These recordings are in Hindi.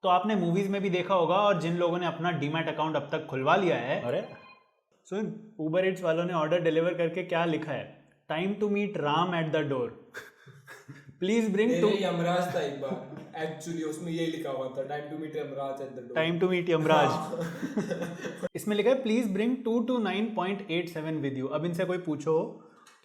तो आपने मूवीज में भी देखा होगा और जिन लोगों ने अपना डीमैट अकाउंट अब तक खुलवा लिया है, अरे सुन, उबर इट्स वालों ने ऑर्डर डिलीवर करके क्या लिखा है, time to meet Ram at the door, please bring to. Yamraj था एक बार, एक्चुअली उसमें ये लिखा हुआ था, time to meet Yamraj at the door. Time to meet Yamraj. इसमें लिखा है प्लीज ब्रिंग 229.87 विद यू। अब इनसे कोई पूछो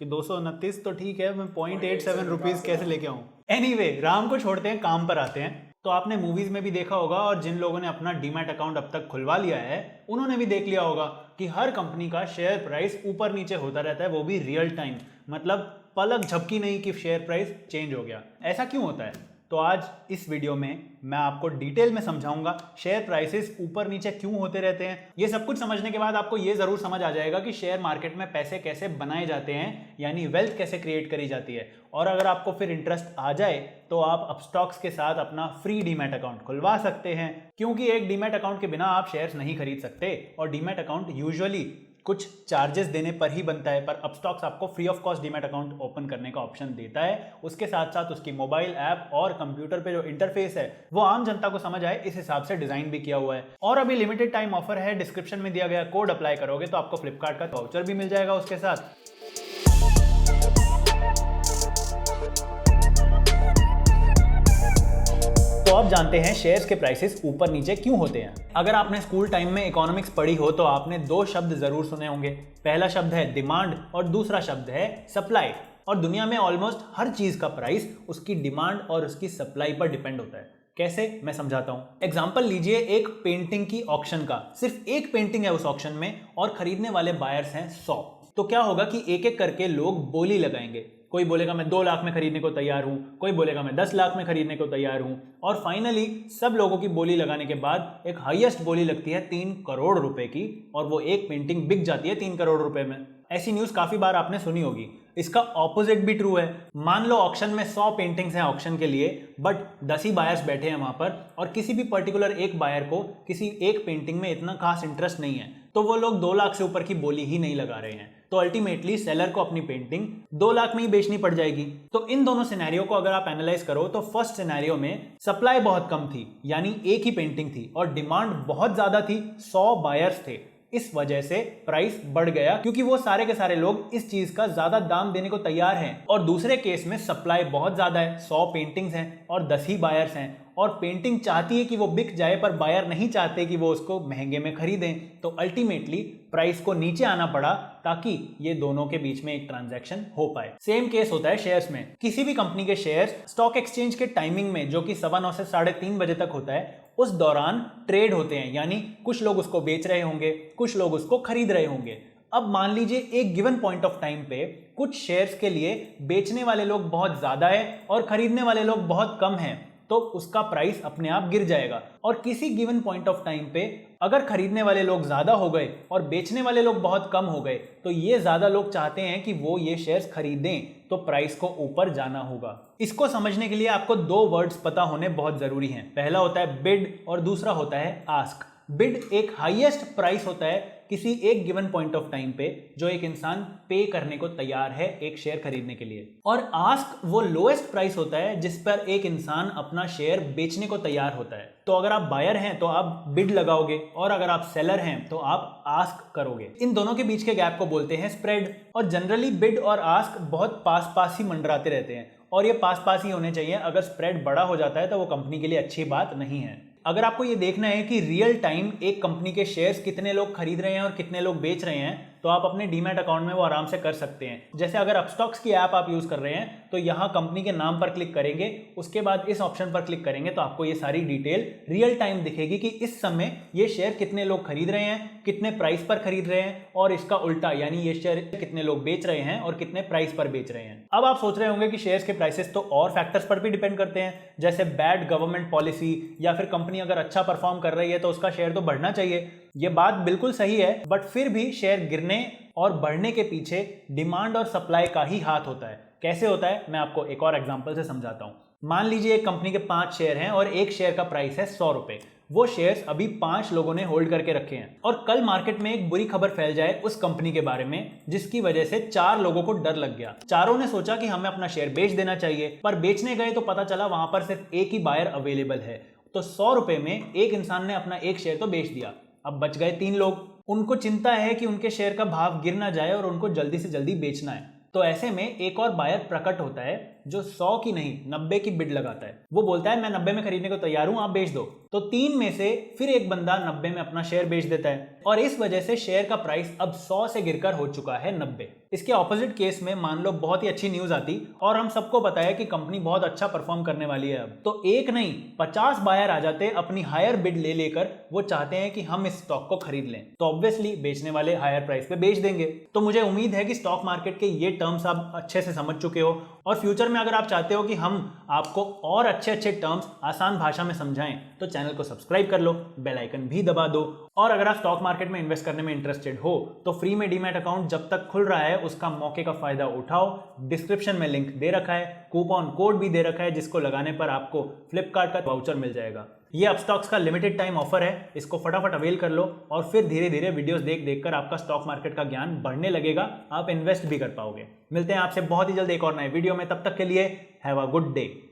कि 229 तो ठीक है, मैं 0.87 रुपीज कैसे लेके आऊं। एनीवे, राम को छोड़ते हैं, काम पर आते हैं। तो आपने मूवीज में भी देखा होगा और जिन लोगों ने अपना डीमैट अकाउंट अब तक खुलवा लिया है उन्होंने भी देख लिया होगा कि हर कंपनी का शेयर प्राइस ऊपर नीचे होता रहता है, वो भी रियल टाइम, मतलब पलक झपकी नहीं कि शेयर प्राइस चेंज हो गया। ऐसा क्यों होता है? तो आज इस वीडियो में मैं आपको डिटेल में समझाऊंगा शेयर प्राइसेस ऊपर नीचे क्यों होते रहते हैं। ये सब कुछ समझने के बाद आपको ये जरूर समझ आ जाएगा कि शेयर मार्केट में पैसे कैसे बनाए जाते हैं, यानी वेल्थ कैसे क्रिएट करी जाती है। और अगर आपको फिर इंटरेस्ट आ जाए तो आप अपस्टॉक्स के साथ अपना फ्री डीमैट अकाउंट खुलवा सकते हैं, क्योंकि एक डीमैट अकाउंट के बिना आप शेयर्स नहीं खरीद सकते और डीमैट अकाउंट यूजुअली कुछ चार्जेस देने पर ही बनता है, पर अपस्टॉक्स आपको free of cost demat account open करने का ऑप्शन देता है। उसके साथ साथ उसकी मोबाइल ऐप और कंप्यूटर पे जो इंटरफेस है वो आम जनता को समझ आए इस हिसाब से डिजाइन भी किया हुआ है। और अभी लिमिटेड टाइम ऑफर है, डिस्क्रिप्शन में दिया गया कोड अप्लाई करोगे तो आपको फ्लिपकार्ट का वाउचर भी मिल जाएगा उसके साथ। तो अब जानते हैं शेयर्स के प्राइसेस ऊपर नीचे क्यों होते हैं। अगर आपने स्कूल टाइम में इकोनॉमिक्स पढ़ी हो तो आपने दो शब्द जरूर सुने होंगे। पहला शब्द है डिमांड और दूसरा शब्द है सप्लाई। और दुनिया में ऑलमोस्ट हर चीज का प्राइस उसकी डिमांड और उसकी सप्लाई पर डिपेंड होता है। कैसे, मैं समझाता हूं। एग्जाम्पल लीजिए एक पेंटिंग की ऑक्शन का। सिर्फ एक पेंटिंग है उस ऑक्शन में और खरीदने वाले बायर्स हैं 100। तो क्या होगा कि एक एक करके लोग बोली लगाएंगे। कोई बोलेगा मैं 2 लाख में खरीदने को तैयार हूं, कोई बोलेगा मैं 10 लाख में खरीदने को तैयार हूं, और फाइनली सब लोगों की बोली लगाने के बाद एक हाईएस्ट बोली लगती है 3 करोड़ रुपए की, और वो एक पेंटिंग बिक जाती है 3 करोड़ रुपए में। ऐसी न्यूज काफी बार आपने सुनी होगी। इसका ऑपोजिट भी ट्रू है। मान लो ऑक्शन में 100 पेंटिंग्स हैं ऑक्शन के लिए, बट 10 ही बायर्स बैठे हैं वहां पर और किसी भी पर्टिकुलर एक बायर को किसी एक पेंटिंग में इतना खास इंटरेस्ट नहीं है, तो वो लोग 2 लाख से ऊपर की बोली ही नहीं लगा रहे हैं। तो अल्टीमेटली सेलर को अपनी पेंटिंग 2 लाख में ही बेचनी पड़ जाएगी। तो इन दोनों सिनेरियो को अगर आप एनालाइज करो तो फर्स्ट सिनेरियो में सप्लाई बहुत कम थी, यानी एक ही पेंटिंग थी, और डिमांड बहुत ज्यादा थी, 100 बायर्स थे। इस वजह से प्राइस बढ़ गया क्योंकि वो सारे के सारे लोग इस चीज का ज्यादा दाम देने को तैयार हैं। और दूसरे केस में सप्लाई बहुत ज्यादा है, 100 पेंटिंग्स हैं और 10 ही बायर्स हैं, और पेंटिंग चाहती है कि वो बिक जाए पर बायर नहीं चाहते कि वो उसको महंगे में खरीदें। तो अल्टीमेटली प्राइस को नीचे आना पड़ा ताकि ये दोनों के बीच में एक ट्रांजैक्शन हो पाए। सेम केस होता है शेयर्स में। किसी भी कंपनी के शेयर्स स्टॉक एक्सचेंज के टाइमिंग में, जो कि 9:15 से 3:30 बजे तक होता है, उस दौरान ट्रेड होते हैं, यानी कुछ लोग उसको बेच रहे होंगे, कुछ लोग उसको खरीद रहे होंगे। अब मान लीजिए एक गिवन पॉइंट ऑफ टाइम पे कुछ शेयर्स के लिए बेचने वाले लोग बहुत ज्यादा है और खरीदने वाले लोग बहुत कम हैं, तो उसका प्राइस अपने आप गिर जाएगा। और किसी गिवन पॉइंट ऑफ टाइम पे अगर खरीदने वाले लोग ज्यादा हो गए और बेचने वाले लोग बहुत कम हो गए, तो ये ज्यादा लोग चाहते हैं कि वो ये शेयर्स खरीदें, तो प्राइस को ऊपर जाना होगा। इसको समझने के लिए आपको 2 वर्ड्स पता होने बहुत जरूरी हैं। पहला होता है बिड और दूसरा होता है आस्क। बिड एक हाईएस्ट प्राइस होता है किसी एक गिवन पॉइंट ऑफ टाइम पे जो एक इंसान पे करने को तैयार है एक शेयर खरीदने के लिए, और आस्क वो लोएस्ट प्राइस होता है जिस पर एक इंसान अपना शेयर बेचने को तैयार होता है। तो अगर आप बायर हैं तो आप बिड लगाओगे, और अगर आप सेलर हैं तो आप आस्क करोगे। इन दोनों के बीच के गैप को बोलते हैं स्प्रेड। और जनरली बिड और आस्क बहुत पास पास ही मंडराते रहते हैं, और ये पास पास ही होने चाहिए। अगर स्प्रेड बड़ा हो जाता है तो वो कंपनी के लिए अच्छी बात नहीं है। अगर आपको ये देखना है कि रियल टाइम एक कंपनी के शेयर्स कितने लोग खरीद रहे हैं और कितने लोग बेच रहे हैं, तो आप अपने डीमैट अकाउंट में वो आराम से कर सकते हैं। जैसे अगर अपस्टॉक्स की ऐप आप यूज कर रहे हैं तो यहाँ कंपनी के नाम पर क्लिक करेंगे, उसके बाद इस ऑप्शन पर क्लिक करेंगे तो आपको ये सारी डिटेल रियल टाइम दिखेगी कि इस समय ये शेयर कितने लोग खरीद रहे हैं, कितने प्राइस पर खरीद रहे हैं, और इसका उल्टा यानी ये शेयर कितने लोग बेच रहे हैं और कितने प्राइस पर बेच रहे हैं। अब आप सोच रहे होंगे कि शेयर्स के प्राइसेस तो और फैक्टर्स पर भी डिपेंड करते हैं, जैसे बैड गवर्नमेंट पॉलिसी, या फिर कंपनी अगर अच्छा परफॉर्म कर रही है तो उसका शेयर तो बढ़ना चाहिए। ये बात बिल्कुल सही है, बट फिर भी शेयर गिरने और बढ़ने के पीछे डिमांड और सप्लाई का ही हाथ होता है। कैसे होता है, मैं आपको एक और एग्जांपल से समझाता हूं। मान लीजिए एक कंपनी के 5 शेयर हैं और एक शेयर का प्राइस है 100 रुपए। वो शेयर्स अभी 5 लोगों ने होल्ड करके रखे हैं, और कल मार्केट में एक बुरी खबर फैल जाए उस कंपनी के बारे में जिसकी वजह से 4 लोगों को डर लग गया। चारों ने सोचा कि हमें अपना शेयर बेच देना चाहिए, पर बेचने गए तो पता चला वहां पर सिर्फ एक ही बायर अवेलेबल है। तो 100 रुपए में एक इंसान ने अपना एक शेयर तो बेच दिया, अब बच गए 3 लोग। उनको चिंता है कि उनके शेयर का भाव गिर ना जाए और उनको जल्दी से जल्दी बेचना है। तो ऐसे में एक और बायर प्रकट होता है जो 100 की नहीं 90 की बिड लगाता है। वो बोलता है मैं 90 में खरीदने को तैयार हूं, आप बेच दो। तो 3 में से फिर एक बंदा 90 में अपना शेयर बेच देता है और इस वजह से शेयर का प्राइस अब 100 से गिरकर हो चुका है 90। इसके ऑपोजिट केस में मान लो बहुत ही अच्छी न्यूज आती और हम सबको पता है कि कंपनी बहुत अच्छा परफॉर्म करने वाली है अब, तो एक नहीं 50 बायर आ जाते अपनी हायर बिड ले लेकर। वो चाहते हैं कि हम इस स्टॉक को खरीद लें, तो ऑब्वियसली बेचने वाले हायर प्राइस पे बेच देंगे। तो मुझे उम्मीद है कि स्टॉक मार्केट के ये टर्म्स आप अच्छे से समझ चुके हो और फ्यूचर में अगर आप चाहते हो कि हम आपको और अच्छे अच्छे टर्म्स आसान भाषा में समझाएं तो चैनल को सब्सक्राइब कर लो, बेल आइकन भी दबा दो। और अगर आप स्टॉक मार्केट में इन्वेस्ट करने में इंटरेस्टेड हो तो फ्री में डीमैट अकाउंट जब तक खुल रहा है उसका मौके का फायदा उठाओ। डिस्क्रिप्शन में लिंक दे रखा है, कूपन कोड भी दे रखा है जिसको लगाने पर आपको फ्लिपकार्ट का वाउचर मिल जाएगा। ये अपस्टॉक्स का लिमिटेड टाइम ऑफर है, इसको फटाफट अवेल कर लो और फिर धीरे धीरे वीडियोस देख देख कर आपका स्टॉक मार्केट का ज्ञान बढ़ने लगेगा, आप इन्वेस्ट भी कर पाओगे। मिलते हैं आपसे बहुत ही जल्द एक और नए वीडियो में, तब तक के लिए हैव अ गुड डे।